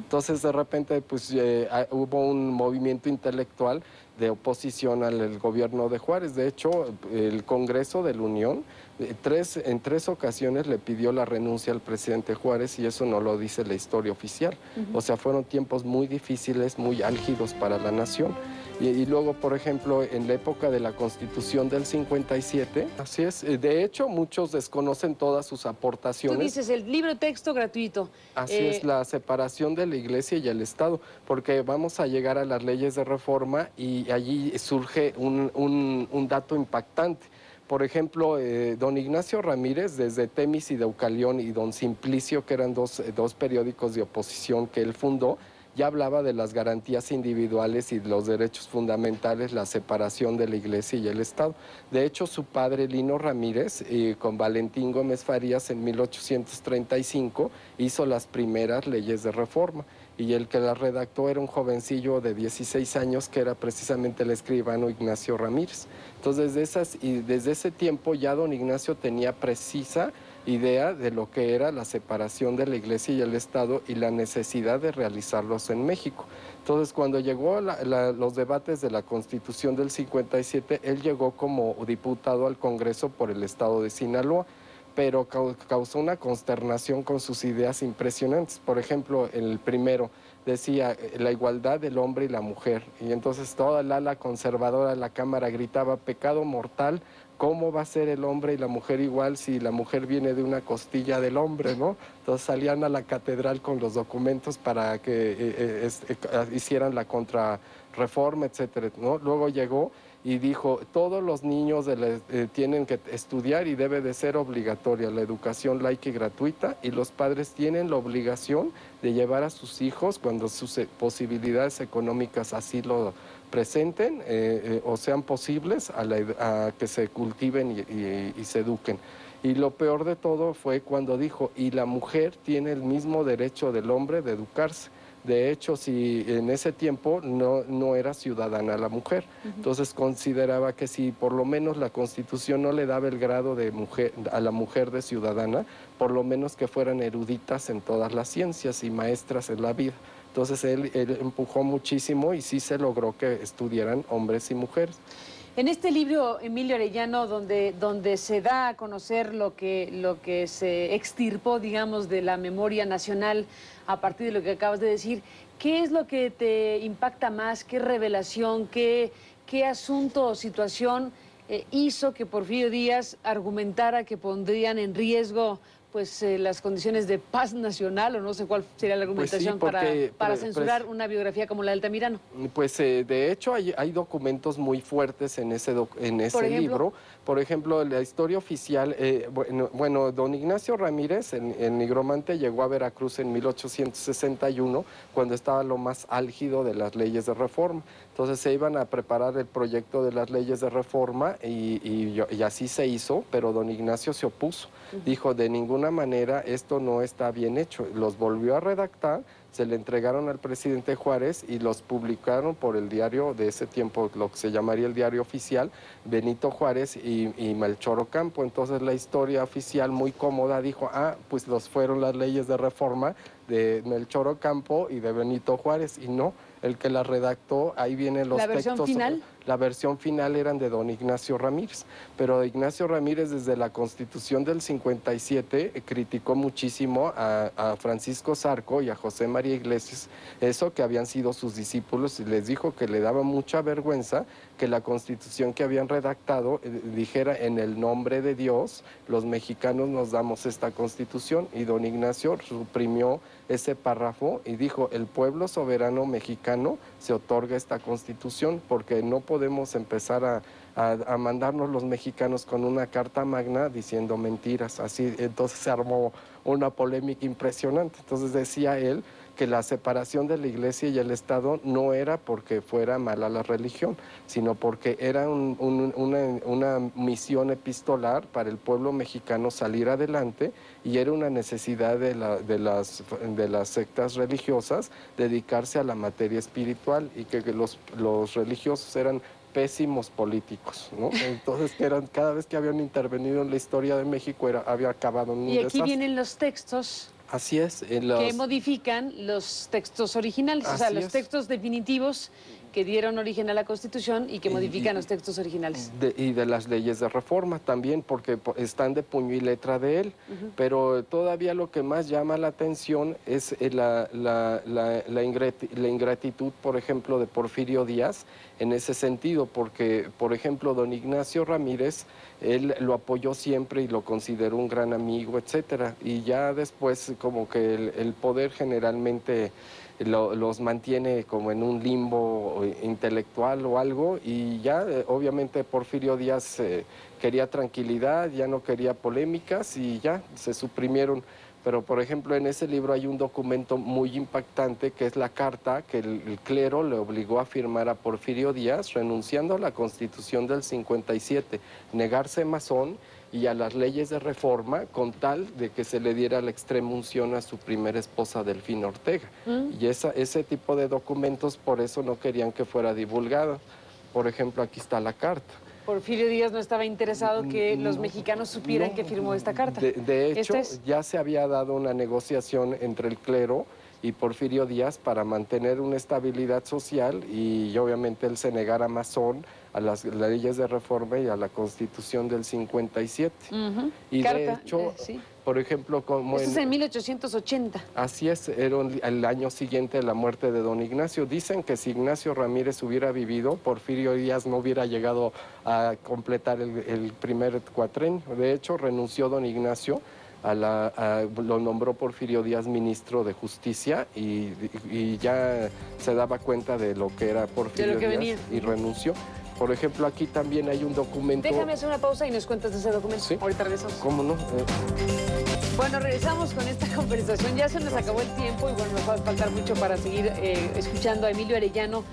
Entonces, de repente, pues hubo un movimiento intelectual de oposición al gobierno de Juárez. De hecho, el Congreso de la Unión en tres ocasiones le pidió la renuncia al presidente Juárez y eso no lo dice la historia oficial. O sea, fueron tiempos muy difíciles, muy álgidos para la nación. Y luego, por ejemplo, en la época de la Constitución del 57, así es, de hecho, muchos desconocen todas sus aportaciones. Tú dices el libro de texto gratuito. Así es, la separación de la Iglesia y el Estado, porque vamos a llegar a las leyes de reforma y allí surge un dato impactante. Por ejemplo, don Ignacio Ramírez, desde Temis y Deucalión, y don Simplicio, que eran dos periódicos de oposición que él fundó, ya hablaba de las garantías individuales y los derechos fundamentales, la separación de la Iglesia y el Estado. De hecho, su padre, Lino Ramírez, con Valentín Gómez Farías en 1835, hizo las primeras leyes de reforma. Y el que las redactó era un jovencillo de 16 años, que era precisamente el escribano Ignacio Ramírez. Entonces, desde ese tiempo ya don Ignacio tenía precisa idea de lo que era la separación de la Iglesia y el Estado y la necesidad de realizarlos en México. Entonces, cuando llegó los debates de la Constitución del 57, él llegó como diputado al Congreso por el estado de Sinaloa, pero causó una consternación con sus ideas impresionantes. Por ejemplo, el primero decía la igualdad del hombre y la mujer, y entonces toda el ala conservadora de la Cámara gritaba: pecado mortal, ¿cómo va a ser el hombre y la mujer igual si la mujer viene de una costilla del hombre, ¿no? Entonces salían a la catedral con los documentos para que hicieran la contrarreforma, etcétera, ¿no? Luego llegó y dijo: todos los niños tienen que estudiar y debe de ser obligatoria la educación laica y gratuita, y los padres tienen la obligación de llevar a sus hijos, cuando sus posibilidades económicas así lo presenten o sean posibles, a que se cultiven y se eduquen. Y lo peor de todo fue cuando dijo: y la mujer tiene el mismo derecho del hombre de educarse. De hecho, si en ese tiempo no era ciudadana la mujer, entonces consideraba que si por lo menos la Constitución no le daba el grado de mujer a la mujer de ciudadana, por lo menos que fueran eruditas en todas las ciencias y maestras en la vida. Entonces él empujó muchísimo y sí se logró que estudiaran hombres y mujeres. En este libro, Emilio Arellano, donde se da a conocer lo que se extirpó, digamos, de la memoria nacional a partir de lo que acabas de decir, ¿qué es lo que te impacta más? ¿Qué revelación, qué asunto o situación hizo que Porfirio Díaz argumentara que pondrían en riesgo pues las condiciones de paz nacional, o no sé cuál sería la argumentación para censurar una biografía como la del Altamirano? Pues de hecho hay documentos muy fuertes en ese libro. Por ejemplo, la historia oficial, bueno, don Ignacio Ramírez, en nigromante, llegó a Veracruz en 1861, cuando estaba lo más álgido de las leyes de reforma. Entonces se iban a preparar el proyecto de las leyes de reforma y así se hizo, pero don Ignacio se opuso. Dijo: de ninguna manera, esto no está bien hecho. Los volvió a redactar, se le entregaron al presidente Juárez y los publicaron por el diario de ese tiempo, lo que se llamaría el diario oficial, Benito Juárez y Melchor Ocampo. Entonces la historia oficial, muy cómoda, dijo: pues fueron las leyes de reforma de Melchor Ocampo y de Benito Juárez, y no, el que la redactó, ahí vienen los textos. ¿La versión final? La versión final eran de don Ignacio Ramírez, pero Ignacio Ramírez desde la Constitución del 57 criticó muchísimo a Francisco Zarco y a José María Iglesias, eso que habían sido sus discípulos, y les dijo que le daba mucha vergüenza que la Constitución que habían redactado dijera: en el nombre de Dios, los mexicanos nos damos esta Constitución, y don Ignacio suprimió ese párrafo y dijo: el pueblo soberano mexicano se otorga esta Constitución, porque no podemos empezar a mandarnos los mexicanos con una carta magna diciendo mentiras. Así, entonces se armó una polémica impresionante. Entonces decía él que la separación de la Iglesia y el Estado no era porque fuera mala la religión, sino porque era una misión epistolar para el pueblo mexicano salir adelante, y era una necesidad de las sectas religiosas dedicarse a la materia espiritual, y que los religiosos eran pésimos políticos, ¿no? Entonces, cada vez que habían intervenido en la historia de México había acabado en un desastre. Y aquí vienen los textos Así es. Que modifican los textos originales, o sea, los textos definitivos que dieron origen a la Constitución y que modifican los textos originales. Y de las leyes de reforma también, porque están de puño y letra de él. Pero todavía lo que más llama la atención es la ingratitud, por ejemplo, de Porfirio Díaz en ese sentido, porque, por ejemplo, don Ignacio Ramírez, él lo apoyó siempre y lo consideró un gran amigo, etcétera. Y ya después como que el poder generalmente los mantiene como en un limbo intelectual o algo, y ya obviamente Porfirio Díaz quería tranquilidad, ya no quería polémicas y ya se suprimieron. Pero, por ejemplo, en ese libro hay un documento muy impactante que es la carta que el clero le obligó a firmar a Porfirio Díaz, renunciando a la Constitución del 57, negarse masón y a las leyes de reforma, con tal de que se le diera la extrema unción a su primera esposa, Delfina Ortega. Y ese tipo de documentos, por eso no querían que fuera divulgado. Por ejemplo, aquí está la carta. Porfirio Díaz no estaba interesado que los mexicanos supieran que firmó esta carta. De hecho, ya se había dado una negociación entre el clero y Porfirio Díaz para mantener una estabilidad social, y obviamente él se negara masón a las leyes de reforma y a la Constitución del 57. Y carta, de hecho, por ejemplo, como eso es en 1880. Así es, era el año siguiente de la muerte de don Ignacio. Dicen que si Ignacio Ramírez hubiera vivido, Porfirio Díaz no hubiera llegado a completar el primer cuatrenio. De hecho, renunció don Ignacio, lo nombró Porfirio Díaz ministro de Justicia, y ya se daba cuenta de lo que era Porfirio Díaz y renunció. Por ejemplo, aquí también hay un documento... Déjame hacer una pausa y nos cuentas de ese documento. ¿Sí? Ahorita regresamos. ¿Cómo no? Bueno, regresamos con esta conversación. Ya se nos acabó el tiempo y bueno, nos va a faltar mucho para seguir escuchando a Emilio Arellano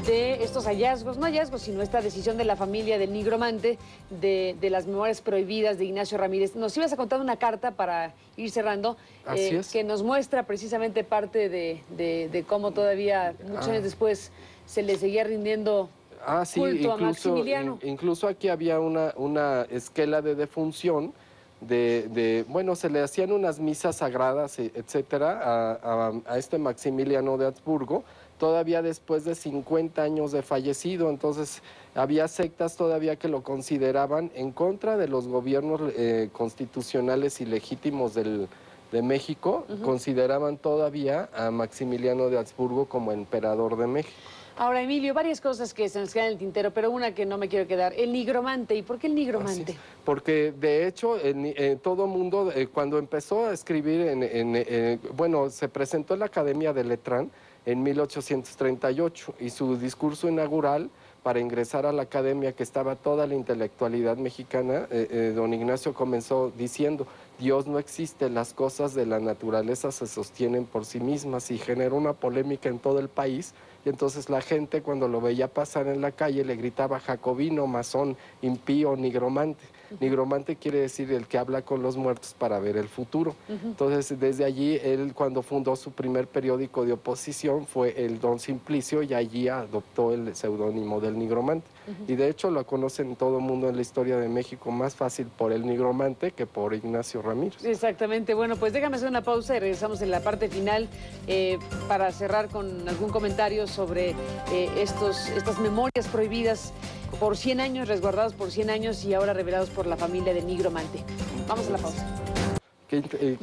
de estos hallazgos, no hallazgos, sino esta decisión de la familia del nigromante de las memorias prohibidas de Ignacio Ramírez. Nos ibas a contar una carta para ir cerrando, que nos muestra precisamente parte de cómo todavía, muchos años después, se le seguía rindiendo... sí, incluso aquí había una esquela de defunción, bueno, se le hacían unas misas sagradas, etcétera, a este Maximiliano de Habsburgo, todavía después de 50 años de fallecido. Entonces había sectas todavía que lo consideraban en contra de los gobiernos constitucionales y legítimos de México. Consideraban todavía a Maximiliano de Habsburgo como emperador de México. Ahora, Emilio, varias cosas que se nos quedan en el tintero, pero una que no me quiero quedar. El nigromante. ¿Y por qué el nigromante? Porque, de hecho, todo mundo, cuando empezó a escribir, bueno, se presentó en la Academia de Letrán en 1838, y su discurso inaugural para ingresar a la academia, que estaba toda la intelectualidad mexicana, don Ignacio comenzó diciendo: Dios no existe, las cosas de la naturaleza se sostienen por sí mismas, y generó una polémica en todo el país. Y entonces la gente, cuando lo veía pasar en la calle, le gritaba jacobino, masón, impío, nigromante. Nigromante quiere decir el que habla con los muertos para ver el futuro. Entonces, desde allí, él, cuando fundó su primer periódico de oposición, fue el Don Simplicio, y allí adoptó el seudónimo del nigromante. Y de hecho lo conocen todo el mundo en la historia de México más fácil por el nigromante que por Ignacio Ramírez. Exactamente. Bueno, pues déjame hacer una pausa y regresamos en la parte final para cerrar con algún comentario sobre estas memorias prohibidas por 100 años, resguardados por 100 años y ahora revelados por la familia del nigromante. Vamos a la pausa.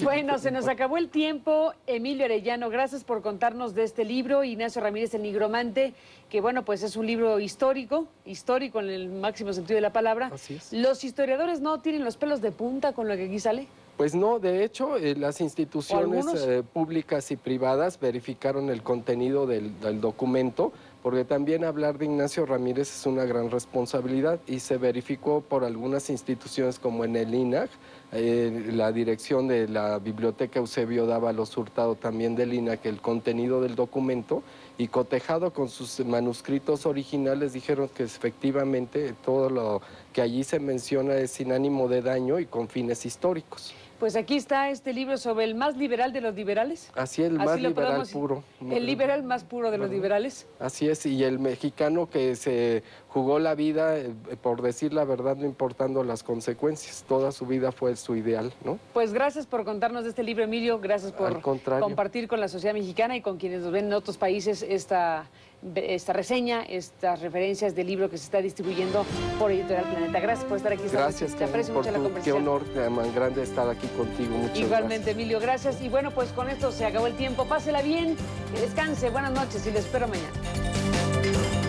Bueno, se nos acabó el tiempo. Emilio Arellano, gracias por contarnos de este libro, Ignacio Ramírez, el nigromante, que bueno, pues es un libro histórico en el máximo sentido de la palabra. Así es. ¿Los historiadores no tienen los pelos de punta con lo que aquí sale? Pues no, de hecho, las instituciones públicas y privadas verificaron el contenido del documento, porque también hablar de Ignacio Ramírez es una gran responsabilidad, y se verificó por algunas instituciones como en el INAH, la dirección de la Biblioteca Eusebio Dávalos Hurtado, también del INAH, el contenido del documento, y cotejado con sus manuscritos originales, dijeron que efectivamente todo lo que allí se menciona es sin ánimo de daño y con fines históricos. Pues aquí está este libro sobre el más liberal de los liberales. Así es, el más liberal puro. El liberal más puro de los liberales. Así es, y el mexicano que se jugó la vida por decir la verdad, no importando las consecuencias. Toda su vida fue su ideal, ¿no? Pues gracias por contarnos de este libro, Emilio. Gracias por compartir con la sociedad mexicana y con quienes nos ven en otros países esta reseña, estas referencias del libro que se está distribuyendo por Editorial Planeta. Gracias por estar aquí. Gracias, te aprecio mucho la conversación. Qué honor tan grande estar aquí contigo. Muchas Igualmente, gracias. Emilio, gracias. Y bueno, pues con esto se acabó el tiempo. Pásela bien, que descanse, buenas noches y le espero mañana.